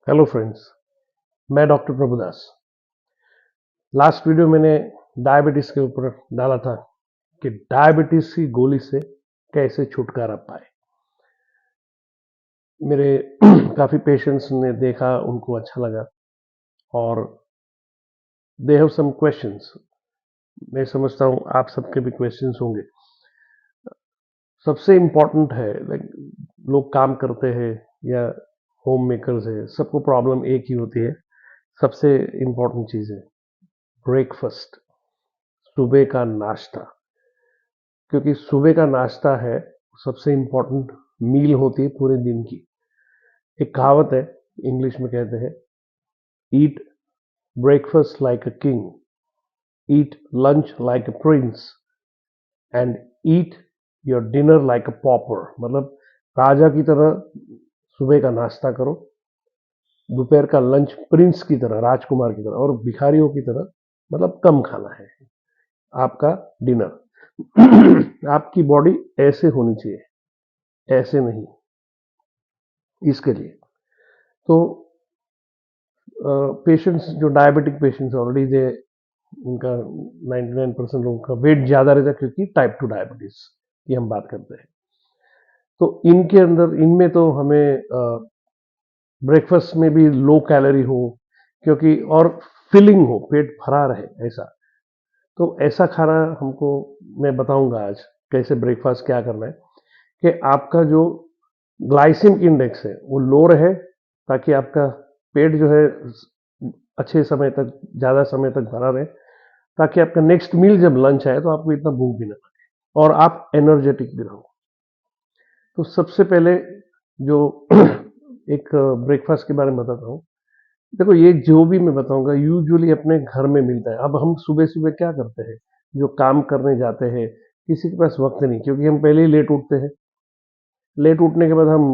Hello friends, मैं doctor Prabhudas. Last video मैंने diabetes के ऊपर डाला था कि डायबिटीज की गोली से कैसे छुटकारा पाए। मेरे काफ़ी पेशेंट्स ने देखा, उनको अच्छा लगा और दे हैव सम क्वेश्चंस। मैं समझता हूँ आप सबके भी क्वेश्चंस होंगे। सबसे इम्पोर्टेंट है, लाइक लोग काम करते हैं या होम मेकर्स है, सबको प्रॉब्लम एक ही होती है। सबसे इम्पोर्टेंट चीज़ है ब्रेकफास्ट, सुबह का नाश्ता। क्योंकि सुबह का नाश्ता है सबसे इम्पोर्टेंट मील होती है पूरे दिन की। एक कहावत है, इंग्लिश में कहते हैं, eat breakfast like a king, eat lunch like a prince and eat your dinner like a pauper. मतलब राजा की तरह सुबह का नाश्ता करो, दोपहर का लंच प्रिंस की तरह, राजकुमार की तरह, और भिखारियों की तरह मतलब कम खाना है आपका डिनर। आपकी बॉडी ऐसे होनी चाहिए, ऐसे नहीं। इसके लिए तो पेशेंट्स जो डायबिटिक पेशेंट्स ऑलरेडी दे, उनका 99% लोगों का वेट ज़्यादा रहता है क्योंकि टाइप 2 डायबिटीज़ की हम बात करते हैं। तो इनके अंदर, इनमें तो हमें ब्रेकफास्ट में भी लो कैलोरी हो, क्योंकि और फिलिंग हो, पेट भरा रहे ऐसा। तो ऐसा खाना हमको, मैं बताऊंगा आज कैसे ब्रेकफास्ट क्या करना है कि आपका जो ग्लाइसेमिक इंडेक्स है वो लो रहे, ताकि आपका पेट जो है अच्छे समय तक, ज़्यादा समय तक भरा रहे, ताकि आपका नेक्स्ट मील जब लंच आए तो आपको इतना भूख भी ना लगे और आप एनर्जेटिक भी रहो। तो सबसे पहले जो एक ब्रेकफास्ट के बारे में बताता हूँ। देखो, ये जो भी मैं बताऊंगा यूजुअली अपने घर में मिलता है। अब हम सुबह सुबह क्या करते हैं, जो काम करने जाते हैं, किसी के पास वक्त नहीं, क्योंकि हम पहले ही लेट उठते हैं। लेट उठने के बाद हम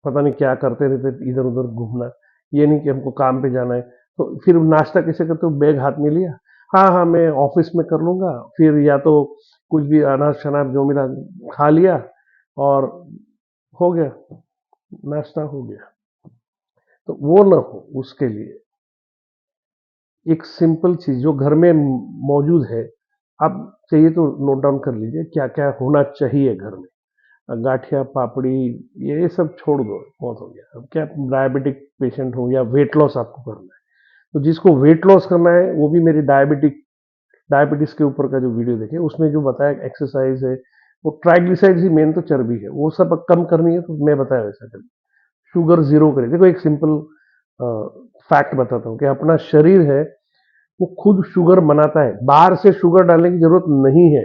पता नहीं क्या करते रहते, इधर उधर घूमना। ये नहीं कि हमको काम पे जाना है। तो फिर नाश्ता कैसे करते हो, बैग हाथ में लिया, हाँ हाँ मैं ऑफिस में कर लूंगा, फिर या तो कुछ भी अनाज शनाज जो मिला खा लिया और हो गया, नाश्ता हो गया। तो वो ना हो, उसके लिए एक सिंपल चीज जो घर में मौजूद है, आप चाहिए तो नोट डाउन कर लीजिए क्या क्या होना चाहिए घर में। गाठिया, पापड़ी, ये सब छोड़ दो, बहुत हो गया। अब क्या डायबिटिक पेशेंट हो या वेट लॉस आपको करना है, तो जिसको वेट लॉस करना है वो भी मेरी डायबिटीज के ऊपर का जो वीडियो देखे, उसमें जो बताया एक्सरसाइज है, वो ट्राइग्लिसराइड्स ही मेन तो चर्बी है, वो सब कम करनी है तो मैं बताया वैसा करिए। शुगर जीरो करिए। देखो, एक सिंपल फैक्ट बताता हूँ कि अपना शरीर है वो खुद शुगर बनाता है, बाहर से शुगर डालने की जरूरत नहीं है।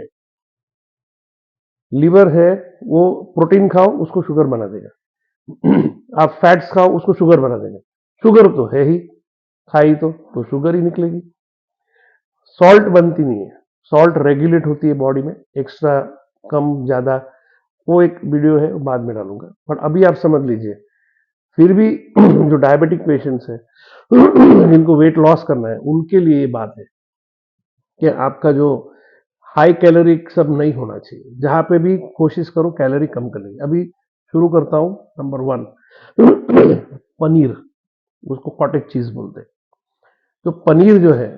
लीवर है, वो प्रोटीन खाओ उसको शुगर बना देगा। आप फैट्स खाओ उसको शुगर बना देगा। शुगर तो है ही, खाई तो शुगर ही निकलेगी। सॉल्ट बनती नहीं है, सॉल्ट रेगुलेट होती है बॉडी में, एक्स्ट्रा कम ज्यादा। वो एक वीडियो है, बाद में डालूंगा, पर अभी आप समझ लीजिए। फिर भी जो डायबिटिक पेशेंट्स हैं, जिनको वेट लॉस करना है, उनके लिए ये बात है कि आपका जो हाई कैलोरी सब नहीं होना चाहिए। जहां पे भी कोशिश करो कैलोरी कम करने की। अभी शुरू करता हूं। नंबर वन, पनीर, उसको कॉटेज चीज बोलते हैं। तो पनीर जो है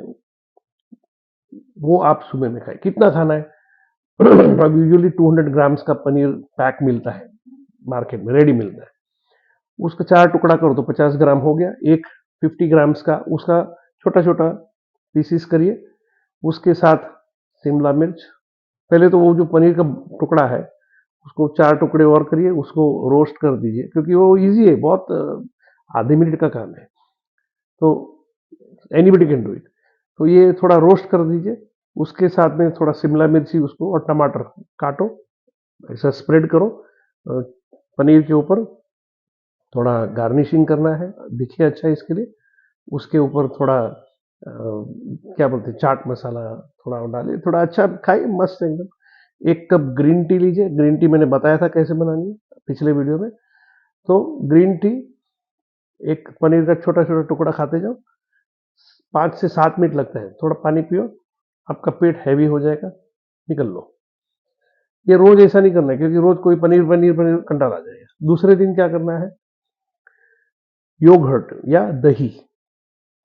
वो आप सुबह में खाएं। कितना खाना है? अब यूजुअली 200 ग्राम्स का पनीर पैक मिलता है, मार्केट में रेडी मिलता है। उसका 4 टुकड़ा करो तो 50 ग्राम हो गया। एक 50 ग्राम्स का उसका छोटा छोटा पीसीस करिए। उसके साथ शिमला मिर्च, पहले तो वो जो पनीर का टुकड़ा है उसको 4 टुकड़े और करिए, उसको रोस्ट कर दीजिए, क्योंकि वो इजी है बहुत, आधे मिनट का काम है। तो एनीबडी कैन डू इट। तो ये थोड़ा रोस्ट कर दीजिए। उसके साथ में थोड़ा शिमला मिर्ची उसको और टमाटर काटो, ऐसा स्प्रेड करो पनीर के ऊपर। थोड़ा गार्निशिंग करना है, दिखे अच्छा इसके लिए। उसके ऊपर थोड़ा क्या बोलते हैं, चाट मसाला थोड़ा डालिए, थोड़ा अच्छा खाइए, मस्त एकदम। 1 कप ग्रीन टी लीजिए। ग्रीन टी मैंने बताया था कैसे बनानी है पिछले वीडियो में। तो ग्रीन टी, एक पनीर का छोटा छोटा टुकड़ा खाते जाओ, 5 से 7 मिनट लगता है। थोड़ा पानी पियो, आपका पेट हैवी हो जाएगा, निकल लो। ये रोज ऐसा नहीं करना है, क्योंकि रोज कोई पनीर पनीर पनीर कंटाल आ जाएगा। दूसरे दिन क्या करना है, योगर्ट या दही।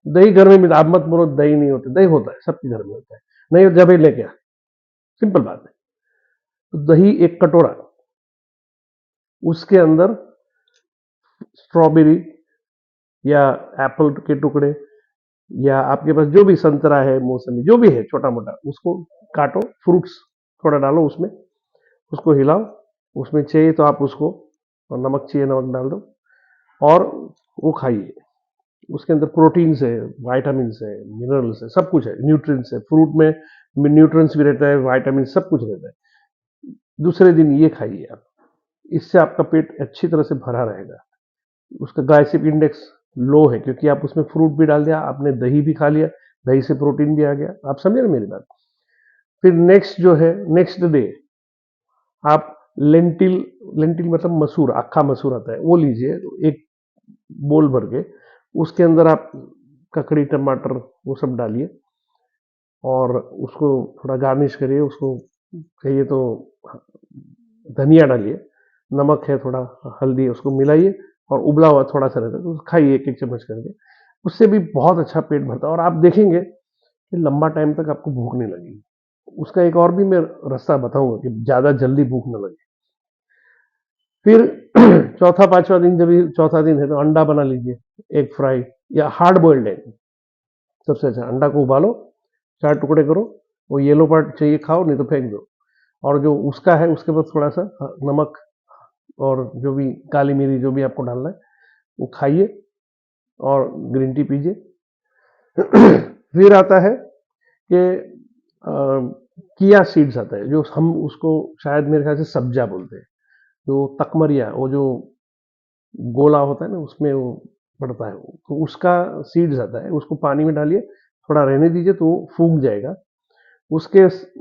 दही घर में मिलता, आप मत बोलो दही नहीं होता, दही होता है, सबके घर में होता है। नहीं हो जब लेके आ, सिंपल बात है। तो दही एक कटोरा, उसके अंदर स्ट्रॉबेरी या एप्पल के टुकड़े या आपके पास जो भी संतरा है, मौसमी जो भी है छोटा मोटा, उसको काटो, फ्रूट्स थोड़ा डालो उसमें, उसको हिलाओ, उसमें चाहिए तो आप उसको, और नमक चाहिए नमक डाल दो और वो खाइए। उसके अंदर प्रोटीन्स है, वाइटामिन है, मिनरल्स है, सब कुछ है, न्यूट्रिएंट्स है, फ्रूट में न्यूट्रिएंट्स भी रहता है, वाइटामिन सब कुछ रहता है। दूसरे दिन ये खाइए आप, इससे आपका पेट अच्छी तरह से भरा रहेगा। उसका ग्लाइसेमिक इंडेक्स लो है क्योंकि आप उसमें फ्रूट भी डाल दिया, आपने दही भी खा लिया, दही से प्रोटीन भी आ गया। आप समझे ना मेरी बात। फिर नेक्स्ट जो है, नेक्स्ट डे आप लेंटिल, लेंटिल मतलब मसूर, अक्खा मसूर आता है, वो लीजिए एक बोल भर के, उसके अंदर आप ककड़ी टमाटर वो सब डालिए और उसको थोड़ा गार्निश करिए, उसको चाहिए तो धनिया डालिए, नमक है थोड़ा, हल्दी है, उसको मिलाइए और उबला हुआ थोड़ा सा रहता है तो खाइए एक एक चम्मच करके। उससे भी बहुत अच्छा पेट भरता है और आप देखेंगे कि लंबा टाइम तक आपको भूख नहीं लगेगी। उसका एक और भी मैं रास्ता बताऊंगा कि ज्यादा जल्दी भूख न लगे। फिर चौथा पांचवा दिन, जब चौथा दिन है तो अंडा बना लीजिए, एग फ्राई या हार्ड बॉइल्ड एग, सबसे अच्छा। अंडा को उबालो, 4 टुकड़े करो, वो येलो पार्ट चाहिए खाओ, नहीं तो फेंक दो। और जो उसका है उसके बाद थोड़ा सा नमक और जो भी काली मिरी जो भी आपको डालना है वो खाइए और ग्रीन टी पीजिए। फिर आता है कि किया सीड्स आता है, जो हम उसको शायद मेरे ख्याल से सब्जा बोलते हैं, जो तकमरिया, वो जो गोला होता है ना उसमें वो पड़ता है, तो उसका सीड्स आता है, उसको पानी में डालिए, थोड़ा रहने दीजिए तो वो फूक जाएगा। उसके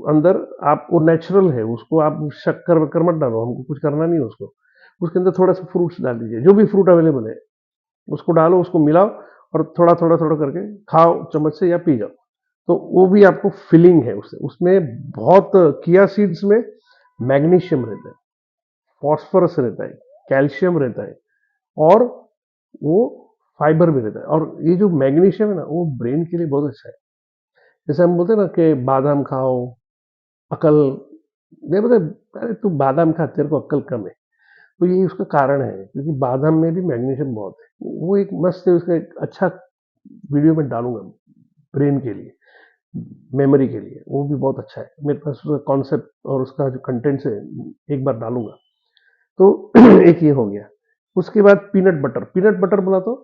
अंदर आप, वो नेचुरल है, उसको आप शक्कर वक्कर मत डालो, हमको कुछ करना नहीं है उसको। उसके अंदर थोड़ा सा फ्रूट्स डाल दीजिए, जो भी फ्रूट अवेलेबल है उसको डालो, उसको मिलाओ और थोड़ा थोड़ा थोड़ा करके खाओ चम्मच से या पी जाओ। तो वो भी आपको फिलिंग है उससे। उसमें बहुत, किया सीड्स में मैग्नीशियम रहता है, फॉस्फोरस रहता है, कैल्शियम रहता है और वो फाइबर भी रहता है। और ये जो मैग्नीशियम है ना, वो ब्रेन के लिए बहुत अच्छा है। जैसे हम बोलते हैं ना कि बादाम खाओ, अकल, नहीं बोलते अरे तू बादाम खा, तेरे को अक्ल कम है। तो ये उसका कारण है क्योंकि बादाम में भी मैग्नीशियम बहुत है। वो एक मस्त है, उसका एक अच्छा वीडियो में डालूंगा ब्रेन के लिए, मेमोरी के लिए, वो भी बहुत अच्छा है। मेरे पास उसका कॉन्सेप्ट और उसका जो कंटेंट्स है, एक बार डालूंगा। तो एक ये हो गया। उसके बाद पीनट बटर, पीनट बटर बोला तो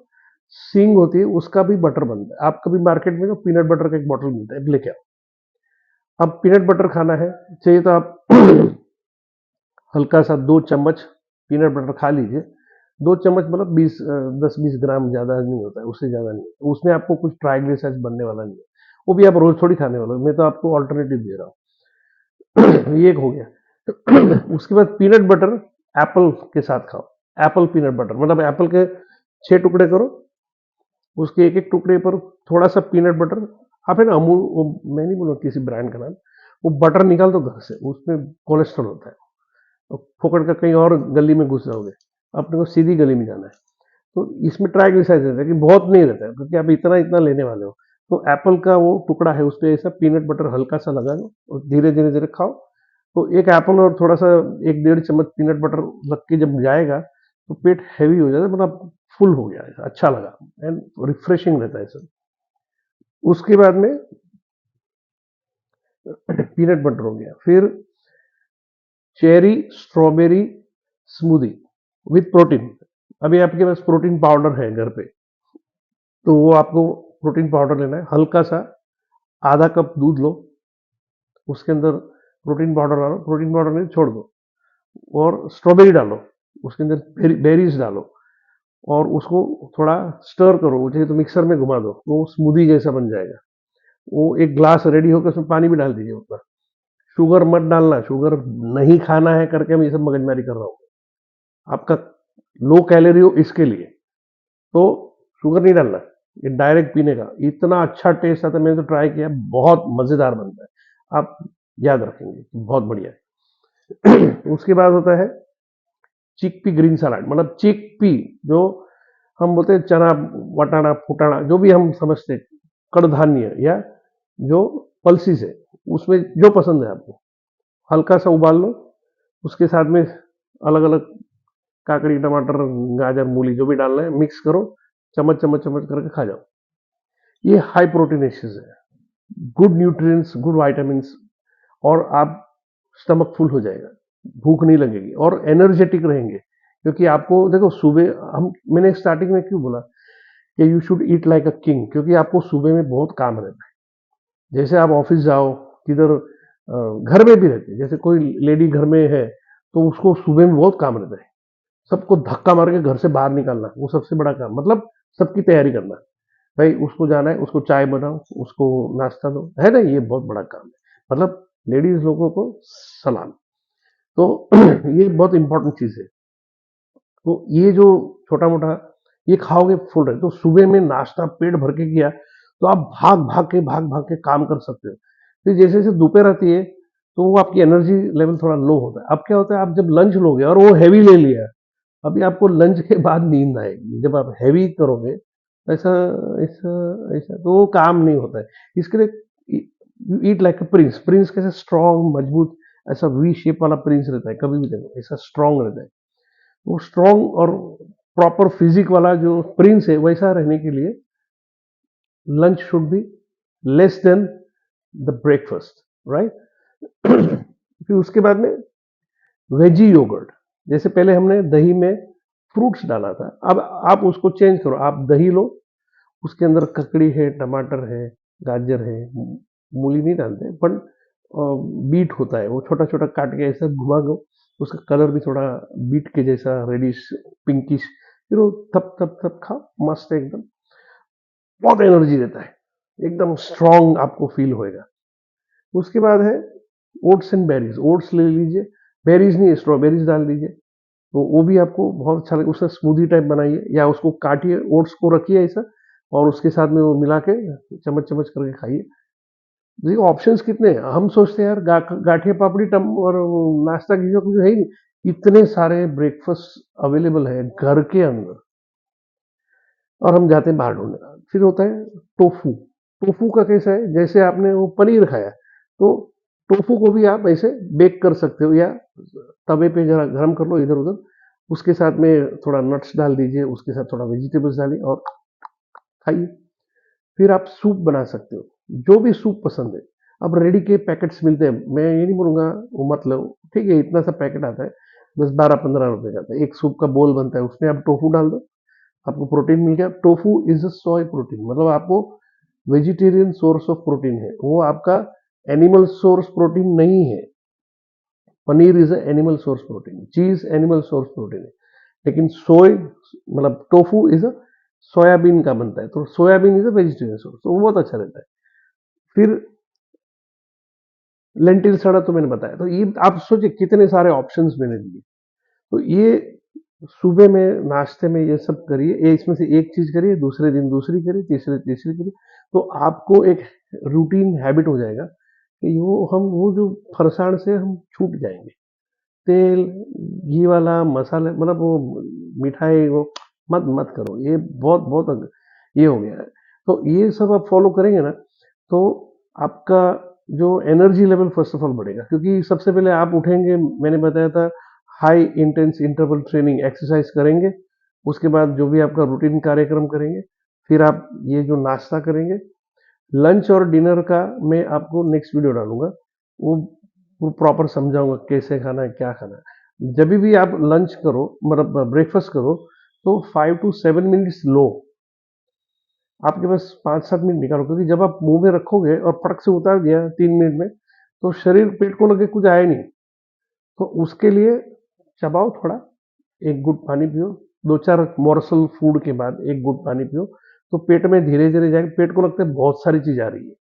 सींग होती है, उसका भी बटर बनता है। आप कभी मार्केट में जो पीनट बटर का एक बॉटल मिलता है, लेके आओ। अब पीनट बटर खाना है, चाहिए तो आप हल्का सा 2 चम्मच पीनट बटर खा लीजिए। 2 चम्मच मतलब 10-20 ग्राम, ज्यादा नहीं होता है, उससे ज्यादा नहीं। तो उसमें आपको कुछ ट्राइग्लिसराइड्स बनने वाला नहीं है, वो भी आप रोज थोड़ी खाने वाले हो, मैं तो आपको ऑल्टरनेटिव दे रहा हूँ। ये एक हो गया। उसके बाद पीनट बटर एप्पल के साथ खाओ। एप्पल पीनट बटर मतलब एप्पल के 6 टुकड़े करो, उसके एक एक टुकड़े पर थोड़ा सा पीनट बटर, आप है ना अमूल, वो मैं नहीं बोलूँ किसी ब्रांड का नाम, वो बटर निकाल दो घर से, उसमें कोलेस्ट्रॉल होता है। तो फोकट का कहीं और गली में घुस जाओगे, अपने को सीधी गली में जाना है। तो इसमें ट्राइग्लिसराइड रहता है कि बहुत नहीं रहता है क्योंकि आप इतना इतना लेने वाले हो। तो एप्पल का वो टुकड़ा है, उस पर ऐसा पीनट बटर हल्का सा लगा दो और धीरे धीरे धीरे खाओ। तो एक एप्पल और थोड़ा सा 1-1.5 चम्मच पीनट बटर लग के जब जाएगा तो पेट हैवी हो जाता है, मतलब फुल हो गया, ऐसा अच्छा लगा एंड रिफ्रेशिंग रहता है सब। उसके बाद में पीनट बटर हो गया। फिर cherry strawberry smoothie with protein. अभी आपके पास प्रोटीन पाउडर है घर पे, तो वो आपको प्रोटीन पाउडर लेना है, हल्का सा आधा कप दूध लो, उसके अंदर प्रोटीन पाउडर डालो, प्रोटीन पाउडर नहीं छोड़ दो, और स्ट्रॉबेरी डालो, उसके अंदर बेरीज डालो और उसको थोड़ा स्टर करो, मुझे तो मिक्सर में घुमा दो, वो स्मूदी जैसा बन जाएगा। वो एक ग्लास रेडी होकर उसमें पानी भी डाल दीजिए उतना। शुगर मत डालना, शुगर नहीं खाना है करके मैं ये सब मगजमारी कर रहा हूँ। आपका लो कैलोरी हो इसके लिए तो शुगर नहीं डालना, ये डायरेक्ट पीने का इतना अच्छा टेस्ट आता है, मैंने तो ट्राई किया, बहुत मजेदार बनता है, आप याद रखेंगे, बहुत बढ़िया है। उसके बाद होता है चिक पी ग्रीन सलाद, मतलब चिक पी जो हम बोलते हैं चना, वटाना, फुटाना, जो भी हम समझते हैं, कड़धान्य या जो पल्सीज है, उसमें जो पसंद है आपको हल्का सा उबाल लो, उसके साथ में अलग अलग काकड़ी, टमाटर, गाजर, मूली जो भी डालना है मिक्स करो, चम्मच चम्मच चम्मच करके खा जाओ। ये हाई प्रोटीन डिशेज है, गुड न्यूट्रिएंट्स, गुड वाइटामिन्स, और आप स्टमक फुल हो जाएगा, भूख नहीं लगेगी और एनर्जेटिक रहेंगे। क्योंकि आपको देखो सुबह हम, मैंने स्टार्टिंग में क्यों बोला कि you should eat like a king, क्योंकि आपको सुबह में बहुत काम रहता है। जैसे आप ऑफिस जाओ, किधर घर में भी रहते, जैसे कोई लेडी घर में है तो उसको सुबह में बहुत काम रहता है, सबको धक्का मार के घर से बाहर निकालना, वो सबसे बड़ा काम, मतलब सबकी तैयारी करना, भाई उसको जाना है, उसको चाय बनाओ, उसको नाश्ता दो, है ना, ये बहुत बड़ा काम है। मतलब लेडीज लोगों को सलाम। तो ये बहुत इंपॉर्टेंट चीज है। तो ये जो छोटा मोटा ये खाओगे फुल रहे, तो सुबह में नाश्ता पेट भर के किया तो आप भाग भाग के काम कर सकते हो। फिर जैसे जैसे दोपहर आती है तो वो आपकी एनर्जी लेवल थोड़ा लो होता है। अब क्या होता है, आप जब लंच लोगे और वो हैवी ले लिया, अभी आपको लंच के बाद नींद आएगी, जब आप हैवी करोगे ऐसा ऐसा ऐसा, तो वो काम नहीं होता है। इसके लिए eat like a Prince. Prince कैसे स्ट्रांग मजबूत, ऐसा वी शेप वाला प्रिंस रहता है, कभी भी देखो ऐसा स्ट्रांग रहता है। वो स्ट्रांग और प्रॉपर फिजिक वाला जो प्रिंस है, वैसा रहने के लिए lunch should be less than the breakfast, right. फिर उसके बाद में वेजी योगर्ट, जैसे पहले हमने दही में फ्रूट्स डाला था, अब आप उसको चेंज करो, आप दही लो, उसके अंदर ककड़ी है, टमाटर है, गाजर है, मूली नहीं डालते, पर बीट होता है, वो छोटा छोटा काट के ऐसा घुमा दो, उसका कलर भी थोड़ा बीट के जैसा रेडिश पिंकिश, फिर वो थप थप थप खाओ, मस्त है एकदम, बहुत एनर्जी देता है, एकदम स्ट्रांग आपको फील होएगा। उसके बाद है ओट्स एंड बेरीज, ओट्स ले लीजिए, बेरीज नहीं स्ट्रॉबेरीज डाल दीजिए, तो वो भी आपको बहुत अच्छा लगेगा। उसका स्मूदी टाइप बनाइए या उसको काटिए, ओट्स को रखिए ऐसा, और उसके साथ में वो मिला के चम्मच चम्मच करके खाइए। देखिए ऑप्शंस कितने हैं, हम सोचते हैं यार गाठिया पापड़ी टम और वो नाश्ता कीजिए, कुछ है ही नहीं, इतने सारे ब्रेकफास्ट अवेलेबल है घर के अंदर, और हम जाते हैं बाहर ढूंढने। फिर होता है टोफू। टोफू का कैसा है, जैसे आपने वो पनीर खाया, तो टोफू को भी आप ऐसे बेक कर सकते हो, या तवे पे जरा गर्म कर लो इधर उधर, उसके साथ में थोड़ा नट्स डाल दीजिए, उसके साथ थोड़ा वेजिटेबल्स डालिए और खाइए। फिर आप सूप बना सकते हो, जो भी सूप पसंद है। अब रेडी के पैकेट्स मिलते हैं, मैं ये नहीं बोलूंगा वो मत लो, ठीक है, इतना सा पैकेट आता है, 10 12 15 रुपए का आता है, एक सूप का बोल बनता है, उसमें आप टोफू डाल दो, आपको प्रोटीन मिल गया। Tofu is a soy protein, मतलब आपको वेजिटेरियन सोर्स ऑफ प्रोटीन है, वो आपका एनिमल सोर्स प्रोटीन नहीं है। Paneer is a animal source protein, चीज एनिमल सोर्स प्रोटीन है, लेकिन सोय मतलब टोफू इज अ सोयाबीन का बनता है, तो soybean is a vegetarian source, तो वो बहुत अच्छा रहता है। फिर लेंटिल सड़ा तो मैंने बताया, तो ये आप सोचिए कितने सारे ऑप्शंस मैंने दिए। तो ये सुबह में नाश्ते में ये सब करिए, ये इसमें से एक चीज करिए, दूसरे दिन दूसरी करिए, तीसरे तीसरी करिए, तो आपको एक रूटीन हैबिट हो जाएगा कि वो जो फरसाण से हम छूट जाएंगे। तेल, घी वाला मसाले, मतलब वो मिठाई, वो मत मत करो, ये बहुत बहुत ये हो गया है। तो ये सब आप फॉलो करेंगे ना, तो आपका जो energy level first of all बढ़ेगा, क्योंकि सबसे पहले आप उठेंगे, मैंने बताया था high intense interval training exercise करेंगे, उसके बाद जो भी आपका रूटीन कार्यक्रम करेंगे, फिर आप ये जो नाश्ता करेंगे, लंच और डिनर का मैं आपको नेक्स्ट वीडियो डालूंगा, वो प्रॉपर समझाऊंगा कैसे खाना है, क्या खाना है। जब भी आप लंच करो, मतलब ब्रेकफास्ट करो, तो 5 to 7 मिनट्स लो, आपके पास 5 7 मिनट निकालो, क्योंकि जब आप मुंह में रखोगे और पटक से उतार दिया 3 मिनट में, तो शरीर पेट को लगे कुछ आया नहीं, तो उसके लिए चबाओ थोड़ा, एक गुट पानी पियो, 2 4 मॉर्सल फूड के बाद एक गुट पानी पियो, तो पेट में धीरे धीरे जाएगा, पेट को लगता है बहुत सारी चीज आ रही है,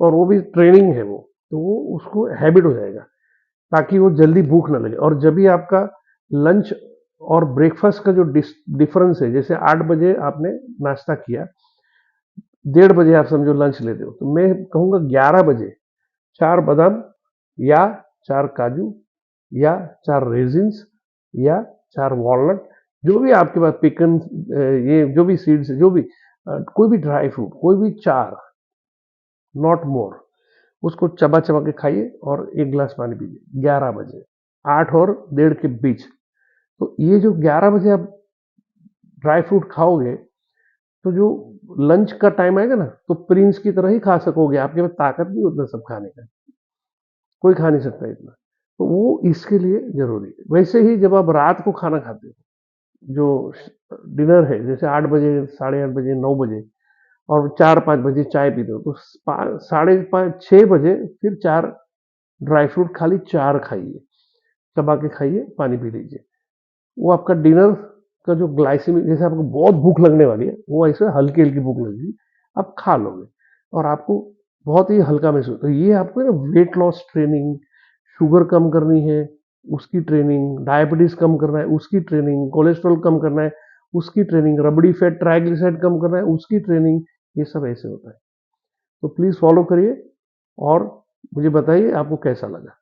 और वो भी ट्रेनिंग है वो, तो वो उसको हैबिट हो जाएगा, ताकि वो जल्दी भूख ना लगे। और जब भी आपका लंच और ब्रेकफास्ट का जो डिफरेंस है, जैसे 8 बजे आपने नाश्ता किया, 1:30 बजे आप समझो लंच लेते हो, तो मैं कहूंगा 11 बजे 4 बादाम या 4 काजू या 4 रेजिन्स या 4 वॉलनट, जो भी आपके पास पिकन, ये जो भी सीड्स, जो भी कोई भी ड्राई फ्रूट, कोई भी चार, नॉट मोर, उसको चबा चबा के खाइए और 1 गिलास पानी पीजिए 11 बजे, 8 और 1:30 के बीच। तो ये जो 11 बजे आप ड्राई फ्रूट खाओगे, तो जो लंच का टाइम आएगा ना, तो प्रिंस की तरह ही खा सकोगे, आपके पास ताकत नहीं उतना सब खाने का, कोई खा नहीं सकता इतना। तो वो इसके लिए ज़रूरी है। वैसे ही जब आप रात को खाना खाते हो, जो डिनर है, जैसे 8 बजे, साढ़े 8 बजे, 9 बजे और 4-5 बजे चाय पीते हो, तो साढ़े 5, 6 बजे फिर 4 ड्राई फ्रूट, खाली 4 खाइए, चबा के खाइए, पानी पी लीजिए। वो आपका डिनर का जो ग्लाइसेमिक, जैसे आपको बहुत भूख लगने वाली है, वो ऐसे हल्की-हल्की भूख लगेगी, आप खा लोगे और आपको बहुत ही हल्का महसूस। तो ये आपको ना वेट लॉस ट्रेनिंग, शुगर कम करनी है, उसकी ट्रेनिंग, डायबिटीज़ कम करना है, उसकी ट्रेनिंग, कोलेस्ट्रॉल कम करना है, उसकी ट्रेनिंग, रबड़ी फैट, ट्राइग्लिसराइड कम करना है, उसकी ट्रेनिंग, ये सब ऐसे होता है। तो प्लीज़ फॉलो करिए और मुझे बताइए आपको कैसा लगा।